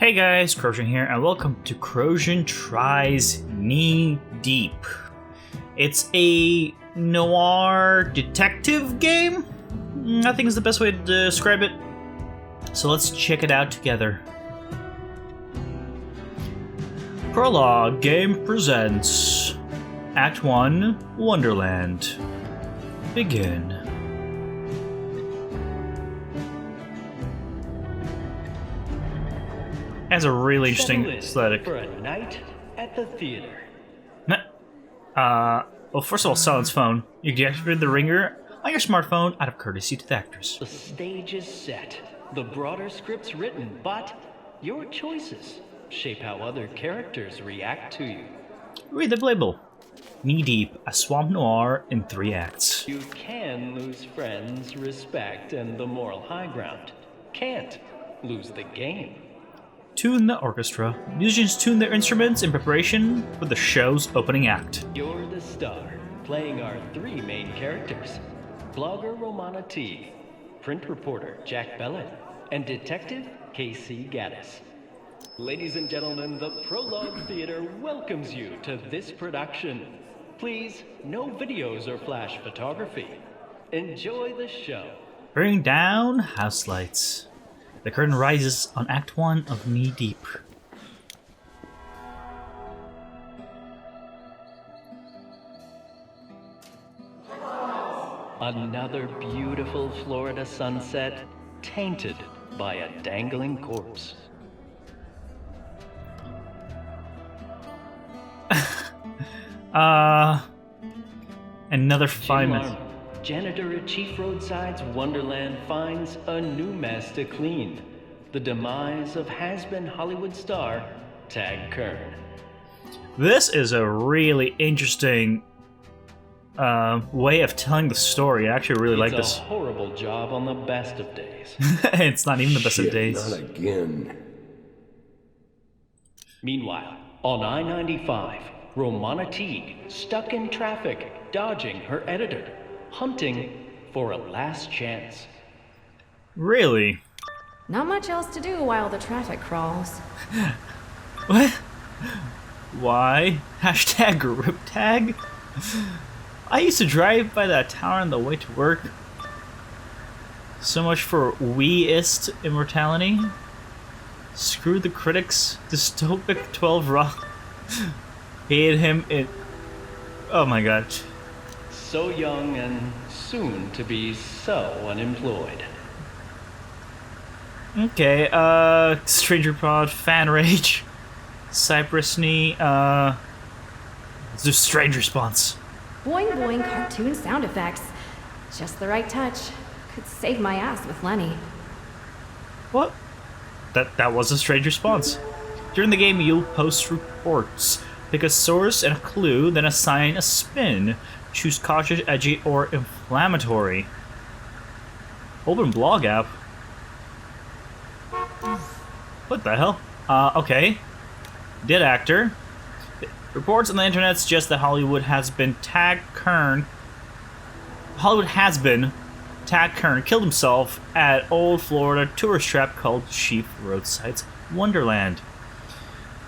Hey guys, Krozjin here, and welcome to Krozjin Tries Knee Deep. It's a noir detective game, I think is the best way to describe it. So let's check it out together. Prologue Game presents Act 1, Wonderland. Begin. Has a really interesting aesthetic. For a night at the theater. Well, first of all, silence phone. You deactivated the ringer on your smartphone out of courtesy to the actors. The stage is set, the broader script's written, but your choices shape how other characters react to you. Read the label. Knee Deep, a swamp noir in 3 acts. You can lose friends, respect, and the moral high ground. Can't lose the game. Tune the orchestra. Musicians tune their instruments in preparation for the show's opening act. You're the star, playing our 3 main characters. Blogger Romana T, print reporter Jack Bellin, and detective Casey Gaddis. Ladies and gentlemen, the Prologue Theater welcomes you to this production. Please, no videos or flash photography. Enjoy the show. Bring down house lights. The curtain rises on Act 1 of Knee Deep. Another beautiful Florida sunset, tainted by a dangling corpse. Another 5 Jim minutes. Arnold, janitor at Chief Roadside's Wonderland, finds a new mess to clean. The demise of has-been Hollywood star Tag Kern. This is a really interesting way of telling the story. I actually really like It's this. a horrible job on the best of days. It's not even the best of days. Not again. Meanwhile, on I-95, Romana Teague, stuck in traffic, dodging her editor, hunting for a last chance. Really? Not much else to do while the traffic crawls. What? Why? Hashtag group tag? I used to drive by that tower on the way to work. So much for weist immortality. Screw the critics. Dystopic 12 Rock. Hated him in... Oh my god. So young and soon to be so unemployed. Okay, Stranger Pod, Fan Rage, Cypress Knee, let's do Strange Response. Boing boing cartoon sound effects. Just the right touch. Could save my ass with Lenny. What? That was a strange response. During the game, you'll post reports. Pick a source and a clue, then assign a spin. Choose cautious, edgy, or inflammatory. Open blog app. What the hell? Okay. Dead actor. Reports on the internet suggest that Hollywood has been Tag Kern killed himself at old Florida tourist trap called Chief Roadside's Wonderland.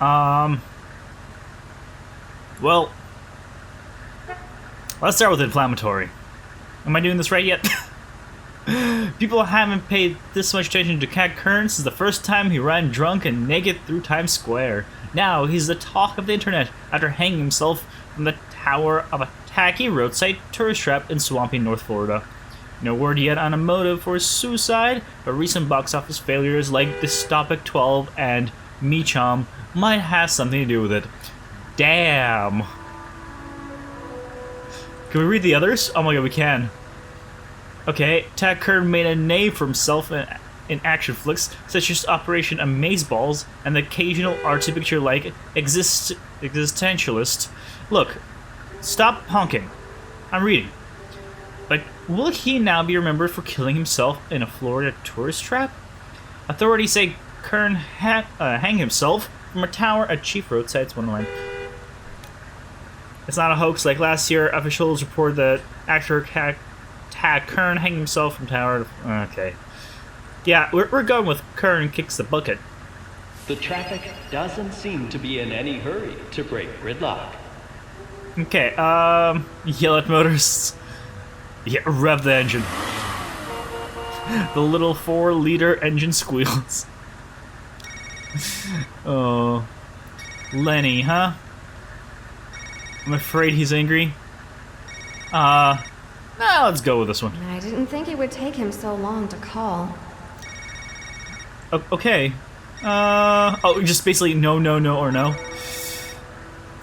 Well, let's start with inflammatory. Am I doing this right yet? People haven't paid this much attention to Tag Kern since the first time he ran drunk and naked through Times Square. Now he's the talk of the internet after hanging himself from the tower of a tacky roadside tourist trap in swampy North Florida. No word yet on a motive for his suicide, but recent box office failures like Dystopic 12 and Meecham might have something to do with it. Damn. Can we read the others? Oh my god, we can. Okay, Tag Kern made a name for himself in action flicks such as Operation Amazeballs and the occasional artsy picture-like existentialist. Look, stop honking. I'm reading. But will he now be remembered for killing himself in a Florida tourist trap? Authorities say Kern hanged himself from a tower at Chief Roadside's Wonderland. It's not a hoax like last year. Officials reported that actor Tag Kern hanged himself from tower. Okay. Yeah, we're going with Kern kicks the bucket. The traffic doesn't seem to be in any hurry to break gridlock. Okay, yell at motorists. Yeah, rev the engine. The little 4-liter engine squeals. Oh. Lenny, huh? I'm afraid he's angry. Let's go with this one. I didn't think it would take him so long to call. Okay. Just basically no, no, no, or no.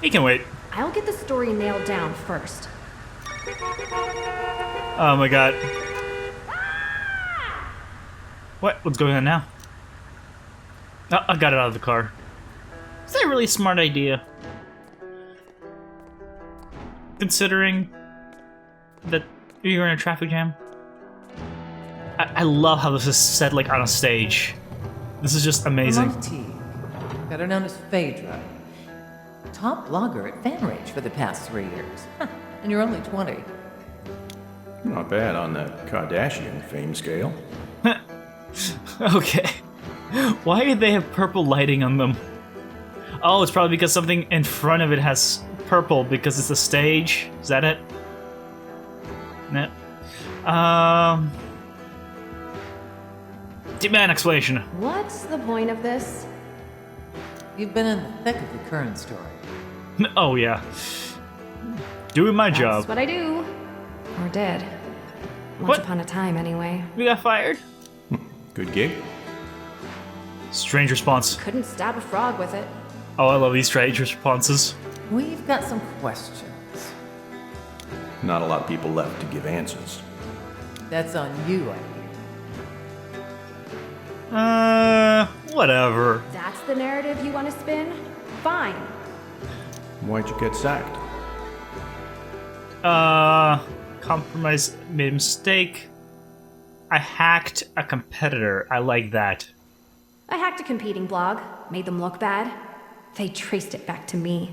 He can wait. I'll get the story nailed down first. Oh my god. What? What's going on now? Oh, I got it out of the car. Is that a really smart idea? Considering that you're in a traffic jam? I love how this is set like on a stage. This is just amazing. Ramona Teague, better known as Phaedra. Top blogger at FanRage for the past 3 years. Huh, and you're only 20. Not bad on the Kardashian fame scale. Okay. Why do they have purple lighting on them? Oh, it's probably because something in front of it has purple because it's a stage. Is that it? No. Demand explanation. What's the point of this? You've been in the thick of the current story. Oh yeah. Doing my That's job. what I do. Or did. Once What? upon a time, anyway. We got fired? Good gig? Strange response. Couldn't stab a frog with it. Oh, I love these strange responses. We've got some questions. Not a lot of people left to give answers. That's on you, I hear. Whatever. That's the narrative you want to spin? Fine. Why'd you get sacked? Compromise made a mistake. I hacked a competitor. I like that. I hacked a competing blog, made them look bad. They traced it back to me.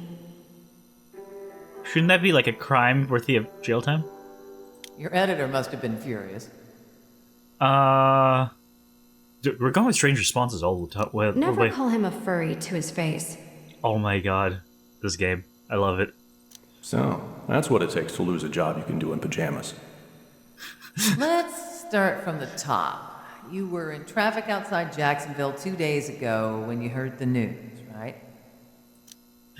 Shouldn't that be like a crime worthy of jail time? Your editor must have been furious. Dude, we're going with strange responses all the time. Never call him a furry to his face. Oh my god. This game. I love it. So, that's what it takes to lose a job you can do in pajamas. Let's start from the top. You were in traffic outside Jacksonville 2 days ago when you heard the news, right?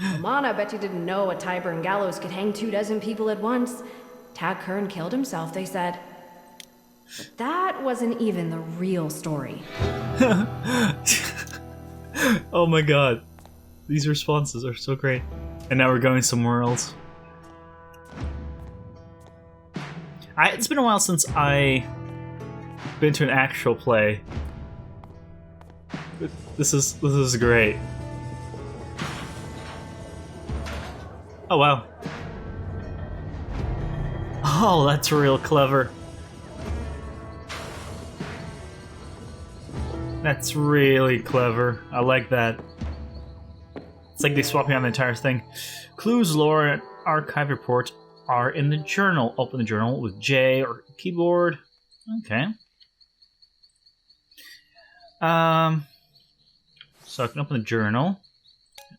Romana, bet you didn't know a Tyburn gallows could hang 24 people at once. Tad Kern killed himself, they said. But that wasn't even the real story. Oh my god. These responses are so great. And now we're going somewhere else. It's been a while since I been to an actual play. This is great. Oh wow. Oh, that's real clever. That's really clever. I like that. It's like they swapped me on the entire thing. Clues, lore, and archive reports are in the journal. Open the journal with J or keyboard. Okay. So I can open the journal.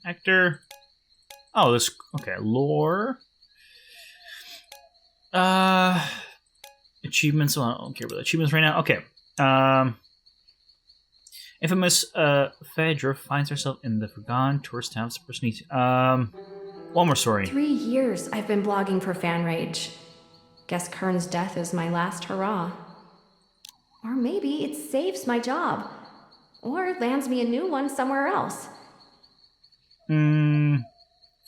Actor. Oh, this. Okay, lore. Achievements. Well, I don't care about achievements right now. Okay. Infamous Phaedra finds herself in the forgotten tourist town of Supersneak. One more story. 3 years I've been blogging for FanRage. Guess Kern's death is my last hurrah. Or maybe it saves my job. Or lands me a new one somewhere else.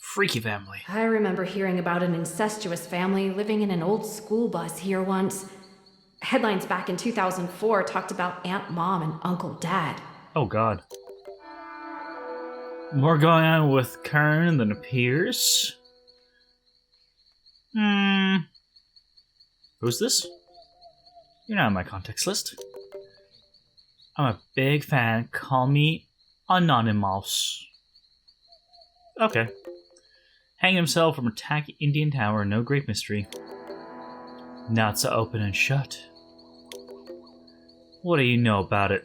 Freaky family. I remember hearing about an incestuous family living in an old school bus here once. Headlines back in 2004 talked about Aunt Mom and Uncle Dad. Oh god. More going on with Kern than appears. Who's this? You're not on my context list. I'm a big fan. Call me Anonymous. Okay. Hanging himself from attacking Indian Tower, no great mystery. Not so open and shut. What do you know about it?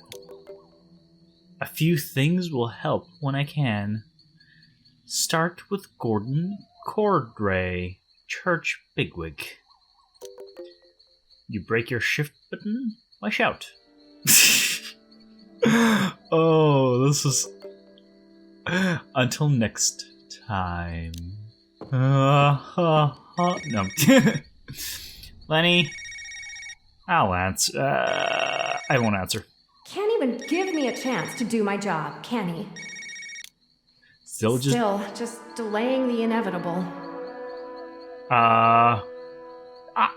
A few things will help when I can. Start with Gordon Cordray, church bigwig. You break your shift button? Why shout? Oh, this is... Until next time. No. Lenny, I'll answer. I won't answer. Can't even give me a chance to do my job, can he? Still just delaying the inevitable.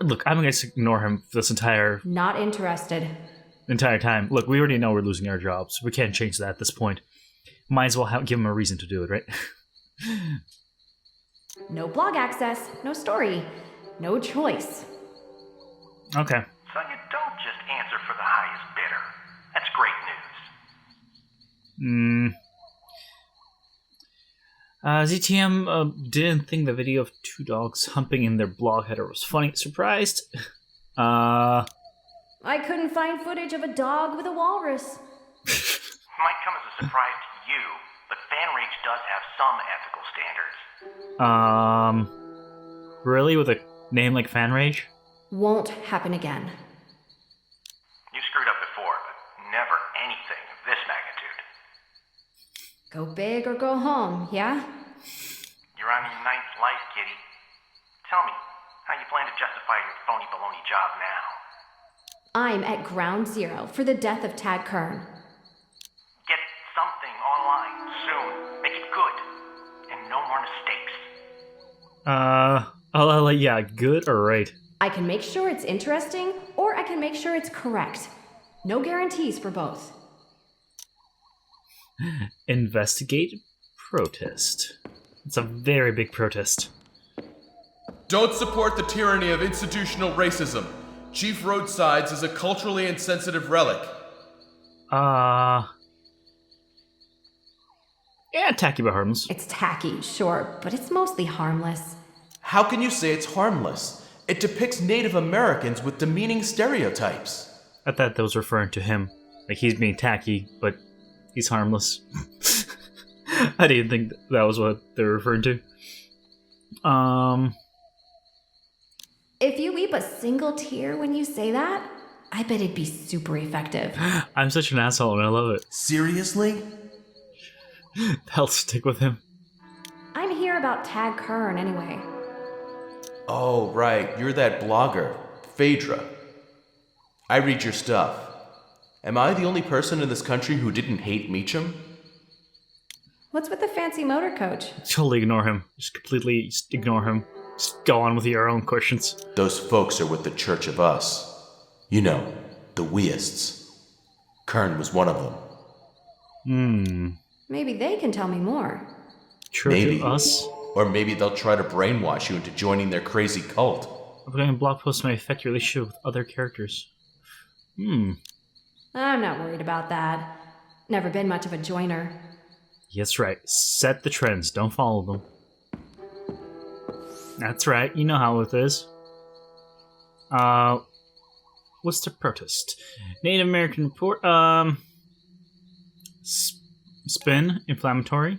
Look, I'm gonna ignore him for this entire Not interested. time. Look, we already know we're losing our jobs. We can't change that at this point. Might as well give him a reason to do it, right? No blog access, no story, no choice. Okay. So you don't just answer for the highest bidder. That's great news. ZTM didn't think the video of two dogs humping in their blog header was funny. Surprised? I couldn't find footage of a dog with a walrus. Might come as a surprise to you, but FanRage does have some ethical standards. Really? With a name like FanRage? Won't happen again. You screwed up before, but never anything of this magnitude. Go big or go home, yeah? You're on your ninth life, kitty. Tell me, how you plan to justify your phony baloney job now? I'm at ground zero for the death of Tad Kern. Get something online soon. Make it good. And no more mistakes. Yeah, good or right? I can make sure it's interesting, or I can make sure it's correct. No guarantees for both. Investigate protest. It's a very big protest. Don't support the tyranny of institutional racism. Chief Roadsides is a culturally insensitive relic. Yeah, tacky but harmless. It's tacky, sure, but it's mostly harmless. How can you say it's harmless? It depicts Native Americans with demeaning stereotypes. I thought that was referring to him. Like, he's being tacky, but he's harmless. I didn't think that was what they were referring to. If you weep a single tear when you say that, I bet it'd be super effective. I'm such an asshole and I love it. Seriously? I'll stick with him. I'm here about Tad Kern anyway. Oh, right. You're that blogger, Phaedra. I read your stuff. Am I the only person in this country who didn't hate Meacham? What's with the fancy motor coach? Totally ignore him. Just completely ignore him. Just go on with your own questions. Those folks are with the Church of Us. You know, the Weists. Kern was one of them. Maybe they can tell me more. Church Maybe. of Us? Or maybe they'll try to brainwash you into joining their crazy cult. Uploading blog posts may affect your relationship with other characters. I'm not worried about that. Never been much of a joiner. That's right. Set the trends. Don't follow them. That's right. You know how it is. What's the protest? Native American report. Spin. Inflammatory.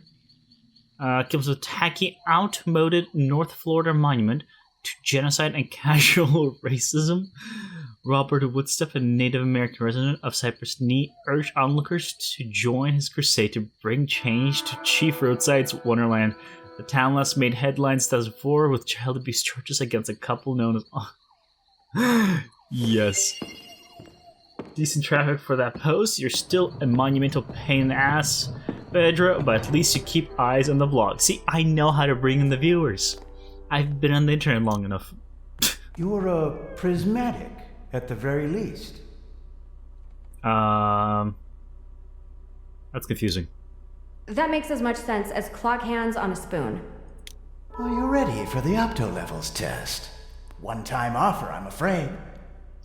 Comes with tacky, outmoded North Florida monument to genocide and casual racism. Robert Woodstuff, a Native American resident of Cypress Knee, urged onlookers to join his crusade to bring change to Chief Roadside's Wonderland. The town last made headlines 2004 with child abuse charges against a couple known as... Yes. Decent traffic for that post. You're still a monumental pain in the ass, Phaedra, but at least you keep eyes on the vlog. See, I know how to bring in the viewers. I've been on the internet long enough. You're prismatic, at the very least. That's confusing. That makes as much sense as clock hands on a spoon. Are you ready for the opto levels test? One-time offer, I'm afraid.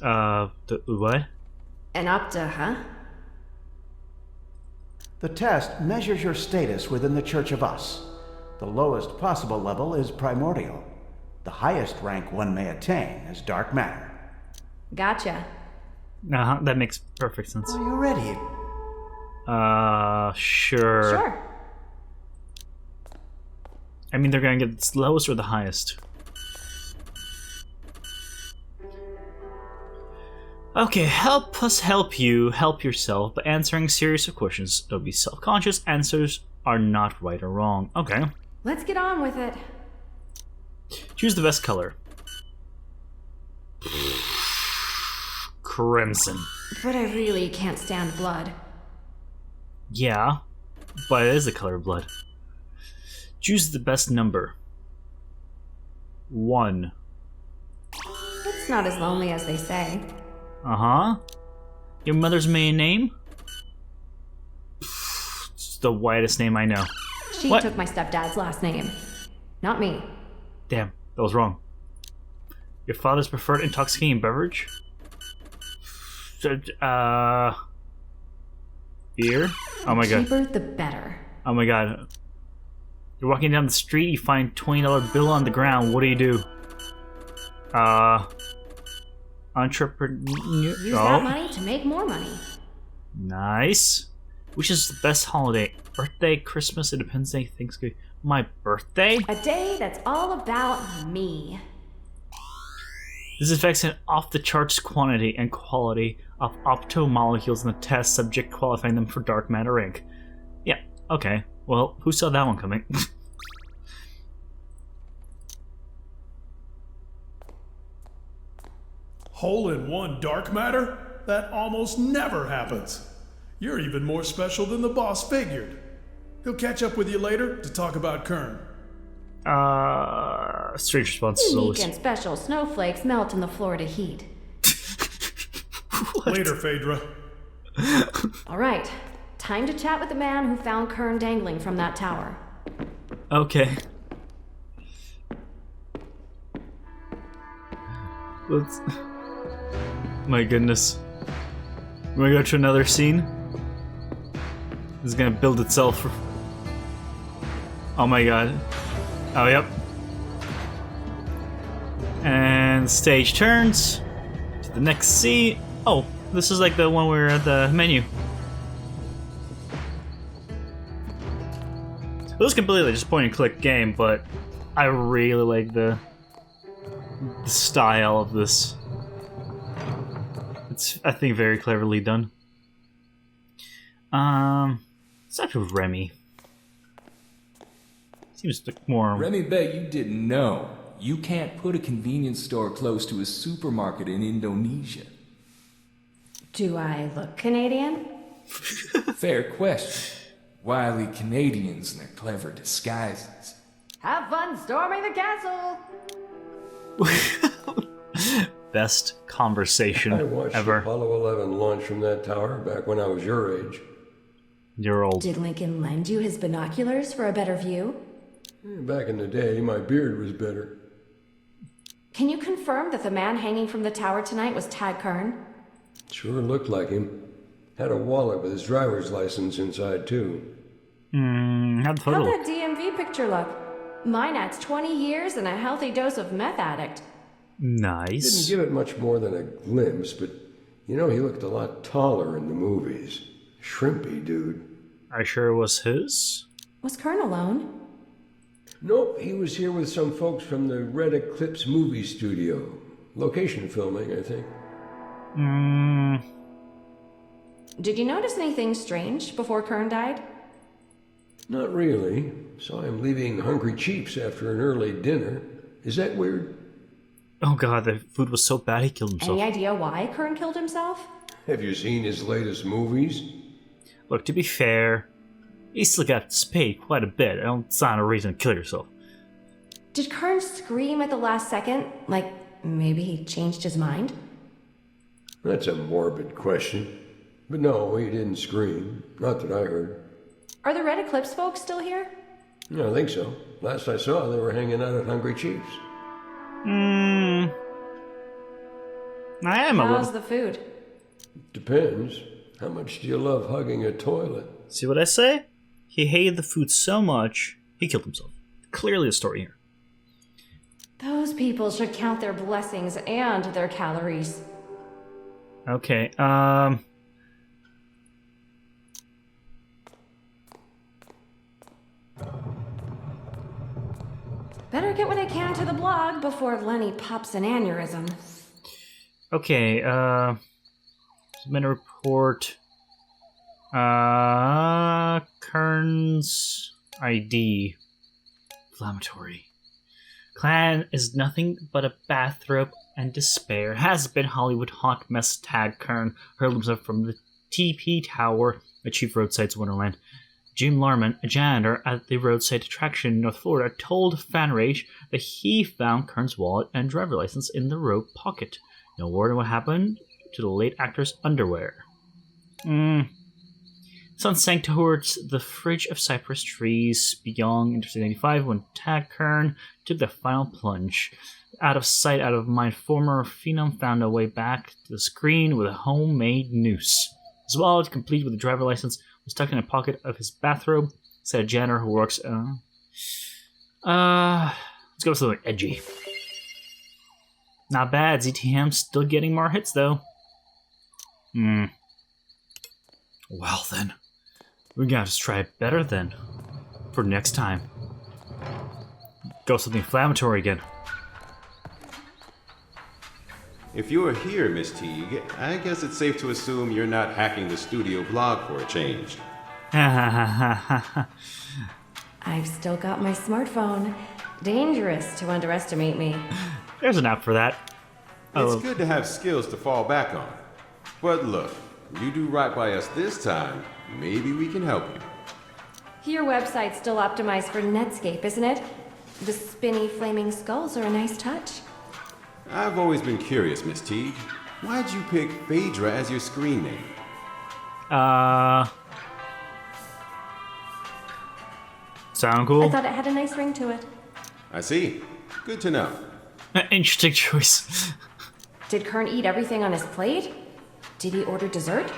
What? An opta, huh? The test measures your status within the Church of Us. The lowest possible level is primordial. The highest rank one may attain is dark matter. Gotcha. That makes perfect sense. Are you ready? Sure. Sure. I mean, they're gonna get the lowest or the highest. Okay, help us help you help yourself by answering series of questions. Don't be self-conscious. Answers are not right or wrong. Okay. Let's get on with it. Choose the best color. Crimson. But I really can't stand blood. Yeah, but it is the color of blood. Choose the best number. 1. It's not as lonely as they say. Uh-huh. Your mother's maiden name? It's the whitest name I know. She What? took my stepdad's last name. Not me. Damn, that was wrong. Your father's preferred intoxicating beverage? Beer? Oh my god. Cheaper the better. Oh my god. You're walking down the street, you find $20 bill on the ground. What do? Entrepreneur. Use that money to make more money. Nice. Which is the best holiday? Birthday, Christmas, Independence Day, Thanksgiving. My birthday? A day that's all about me. This affects an off-the-charts quantity and quality of optomolecules in the test subject, qualifying them for dark matter ink. Yeah, okay. Well, who saw that one coming? Hole-in-one dark matter? That almost never happens. You're even more special than the boss figured. He'll catch up with you later to talk about Kern. Strange response. Unique and special snowflakes melt in the Florida heat. Later, Phaedra. All right, time to chat with the man who found Kern dangling from that tower. Okay. Let's... My goodness. We're gonna go to another scene. This is gonna build itself. Oh my god. Oh, yep. And stage turns to the next scene. Oh, this is like the one where we're at the menu. It was completely just point and click game, but I really like the style of this. It's, I think, very cleverly done. Let's talk to Remy. Seems like more. Remy bet you didn't know. You can't put a convenience store close to a supermarket in Indonesia. Do I look Canadian? Fair question. Wily Canadians and their clever disguises. Have fun storming the castle! Best conversation I watched ever. Apollo 11 launch from that tower back when I was your age. You're old. Did Lincoln lend you his binoculars for a better view? Back in the day, my beard was better. Can you confirm that the man hanging from the tower tonight was Tad Kern? Sure looked like him. Had a wallet with his driver's license inside, too. How'd the photo How'd look? that DMV picture look? Mine adds 20 years and a healthy dose of meth addict. Nice. Didn't give it much more than a glimpse, but you know, he looked a lot taller in the movies. Shrimpy dude. Are you sure it was his? Was Kern alone? Nope, he was here with some folks from the Red Eclipse movie studio. Location filming, I think. Did you notice anything strange before Kern died? Not really. Saw him leaving Hungry Cheeks after an early dinner. Is that weird? Oh god, the food was so bad he killed himself. Any idea why Kern killed himself? Have you seen his latest movies? Look, to be fair, he still got paid quite a bit. It's not a reason to kill yourself. Did Kern scream at the last second? Like, maybe he changed his mind? That's a morbid question. But no, he didn't scream. Not that I heard. Are the Red Eclipse folks still here? I think so. Last I saw, they were hanging out at Hungry Cheeks. I am a How's little... the food? Depends. How much do you love hugging a toilet? See what I say? He hated the food so much, he killed himself. Clearly a story here. Those people should count their blessings and their calories. Okay, Better get what I can to the blog before Lenny pops an aneurysm. Okay, submit a report. Kern's ID. Inflammatory. Clan is nothing but a bathrobe and despair. Has been Hollywood hot mess tag Kern hurled himself from the TP Tower at Chief Roadside's Wonderland. Jim Larman, a janitor at the roadside attraction in North Florida, told Fanrage that he found Kern's wallet and driver license in the robe pocket. No word on what happened to the late actor's underwear. Sun sank towards the fringe of cypress trees beyond Interstate 95 when Tag Kern took the final plunge. Out of sight, out of mind, former Phenom found a way back to the screen with a homemade noose. His wallet, complete with a driver license, was tucked in a pocket of his bathrobe, said a janitor who works. Let's go with something edgy. Not bad. ZTM still getting more hits though. Well then, we gotta just try it better then. For next time. Go something inflammatory again. If you're here, Miss Teague, I guess it's safe to assume you're not hacking the studio blog for a change. I've still got my smartphone. Dangerous to underestimate me. There's an app for that. It's good to have skills to fall back on. But look, you do right by us this time, maybe we can help you. Your website's still optimized for Netscape, isn't it? The spinny flaming skulls are a nice touch. I've always been curious, Miss Teague. Why'd you pick Phaedra as your screen name? Sound cool? I thought it had a nice ring to it. I see. Good to know. Interesting choice. Did Kern eat everything on his plate? Did he order dessert?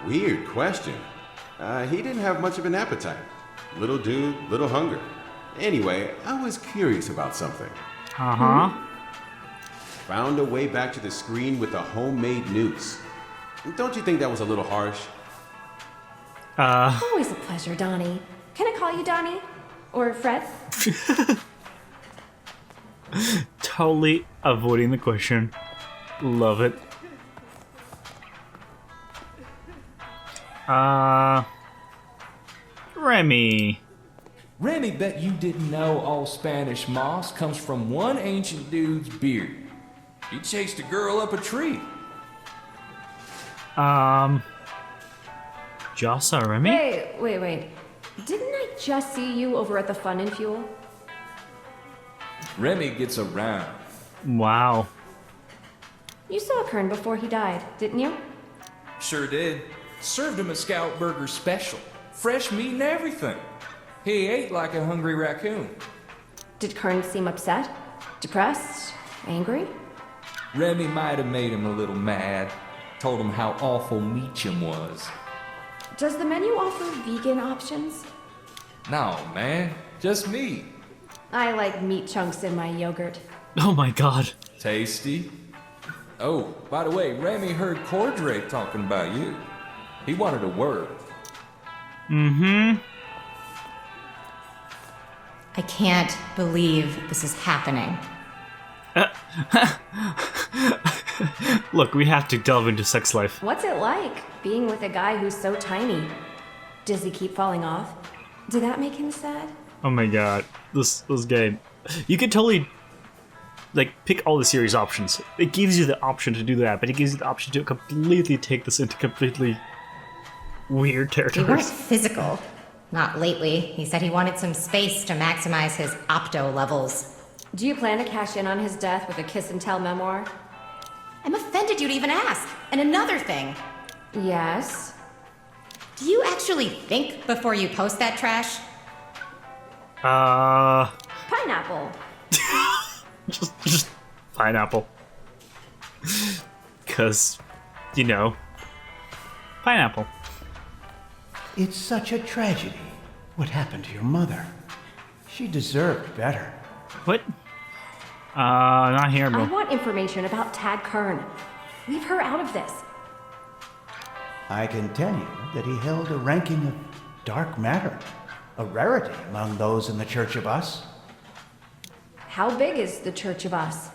Weird question. He didn't have much of an appetite. Little dude, little hunger. Anyway, I was curious about something. Found a way back to the screen with a homemade noose. Don't you think that was a little harsh? Always a pleasure, Donnie. Can I call you Donnie? Or Fred? Totally avoiding the question. Love it. Remy. Remy bet you didn't know all Spanish moss comes from one ancient dude's beard. He chased a girl up a tree. Jossa, Remy? Wait. Didn't I just see you over at the Fun and Fuel? Remy gets around. Wow. You saw Kern before he died, didn't you? Sure did. Served him a Scout Burger special. Fresh meat and everything. He ate like a hungry raccoon. Did Kern seem upset? Depressed? Angry? Remy might have made him a little mad. Told him how awful Meacham was. Does the menu offer vegan options? No, man. Just meat. I like meat chunks in my yogurt. Oh my god. Tasty. Oh, by the way, Remy heard Cordray talking about you. He wanted a word. I can't believe this is happening. Look, we have to delve into sex life. What's it like, being with a guy who's so tiny? Does he keep falling off? Did that make him sad? Oh my god. This game. You could totally, pick all the series options. It gives you the option to do that, but it gives you the option to completely take this into completely weird territory. You weren't physical. Not lately. He said he wanted some space to maximize his opto levels. Do you plan to cash in on his death with a kiss and tell memoir? I'm offended you'd even ask. And another thing. Yes? Do you actually think before you post that trash? Pineapple. just pineapple. 'Cause, pineapple. It's such a tragedy. What happened to your mother? She deserved better. What? Not here, I bro. want information about Tad Kern. Leave her out of this. I can tell you that he held a ranking of dark matter, a rarity among those in the Church of Us. How big is the Church of Us?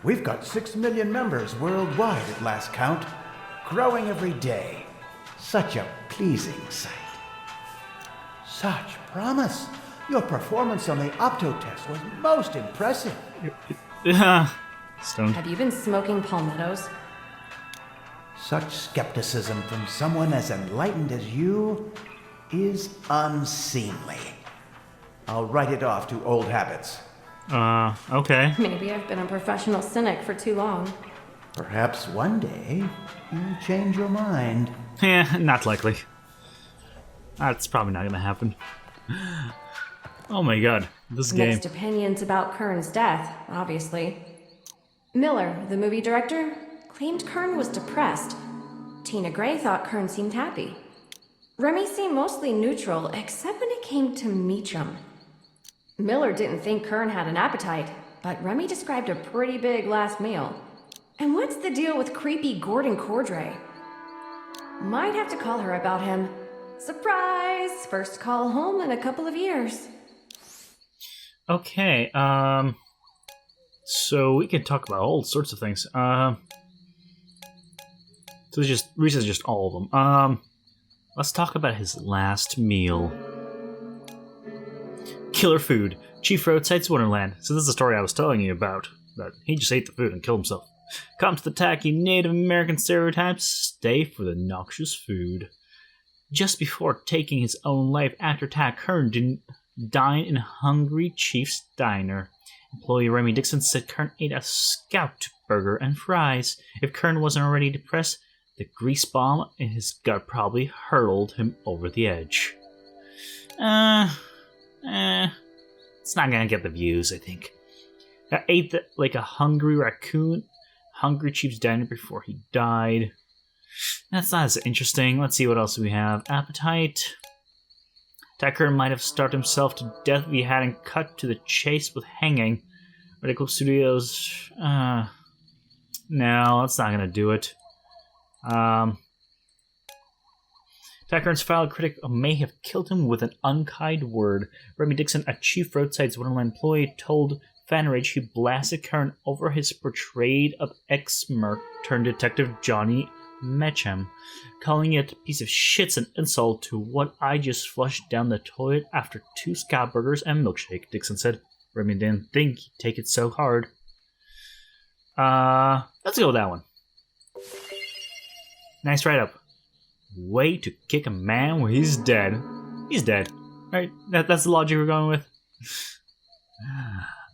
We've got 6 million members worldwide at last count, growing every day. Such a pleasing sight. Such promise. Your performance on the Opto test was most impressive. Yeah. Stoned. Have you been smoking palmettos? Such skepticism from someone as enlightened as you is unseemly. I'll write it off to old habits. Okay. Maybe I've been a professional cynic for too long. Perhaps one day you'll change your mind. Yeah, not likely. That's probably not gonna happen. Oh my god, this game. Mixed opinions about Kern's death, obviously. Miller, the movie director, claimed Kern was depressed. Tina Gray thought Kern seemed happy. Remy seemed mostly neutral, except when it came to Meacham. Miller didn't think Kern had an appetite, but Remy described a pretty big last meal. And what's the deal with creepy Gordon Cordray? Might have to call her about him. Surprise! First call home in a couple of years. Okay, so we can talk about all sorts of things. So Reese is just all of them. Let's talk about his last meal. Killer food. Chief Roadside's Wonderland. So this is the story I was telling you about. That he just ate the food and killed himself. Come to the tacky Native American stereotypes, stay for the noxious food. Just before taking his own life after attack, Kern didn't dine in Hungry Chief's Diner. Employee Remy Dixon said Kern ate a scout burger and fries. If Kern wasn't already depressed, the grease bomb in his gut probably hurled him over the edge. It's not gonna get the views, I think. I ate like a hungry raccoon, Hungry Chief's Diner before he died. That's not as interesting. Let's see what else we have. Appetite. Tucker might have starved himself to death if he hadn't cut to the chase with hanging. Radical Studios. No, that's not gonna do it. Tucker's fellow critic may have killed him with an unkind word. Remy Dixon, a Chief Roadside's Wonderland employee, told Fanrage he blasted Kern over his portrayal of ex-merc turned detective Johnny Metcham, calling it a piece of shit's an insult to what I just flushed down the toilet after 2 scout burgers and milkshake, Dixon said. Remy didn't think he'd take it so hard. Let's go with that one. Nice write-up. Way to kick a man when he's dead. He's dead. Right? That's the logic we're going with.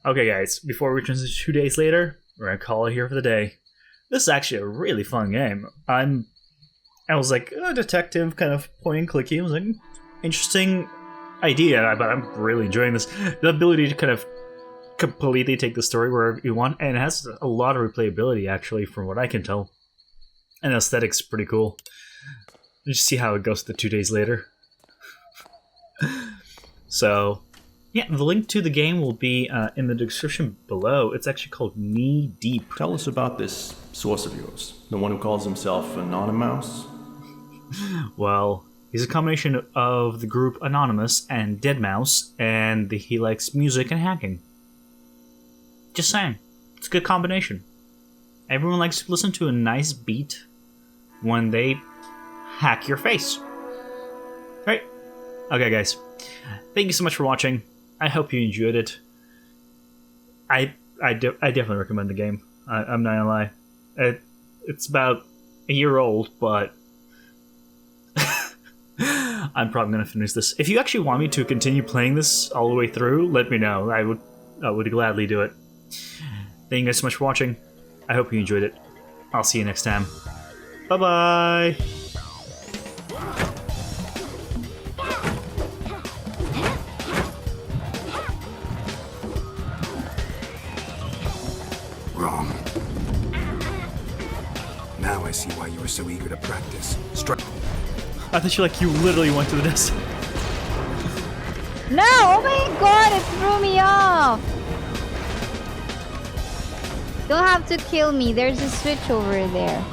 Okay, guys. Before we transition 2 days later, we're gonna call it here for the day. This is actually a really fun game. I was like, a detective, kind of point and clicky. It was like, interesting idea, but I'm really enjoying this. The ability to kind of completely take the story wherever you want, and it has a lot of replayability, actually, from what I can tell. And the aesthetic's pretty cool. Just see how it goes the 2 days later. So, yeah, the link to the game will be in the description below. It's actually called Knee Deep. Tell us about this source of yours, the one who calls himself Anonymous. Well, he's a combination of the group Anonymous and Deadmau5, and he likes music and hacking. Just saying, it's a good combination. Everyone likes to listen to a nice beat when they hack your face. Right? Okay, guys. Thank you so much for watching. I hope you enjoyed it. I definitely recommend the game. I'm not gonna lie. It's about a year old, but I'm probably gonna finish this. If you actually want me to continue playing this all the way through, let me know. I would gladly do it. Thank you guys so much for watching. I hope you enjoyed it. I'll see you next time. Bye-bye! Wrong. Now I see why you were so eager to practice. I thought you literally went to the desk. No! Oh my god, it threw me off! Don't have to kill me, there's a switch over there.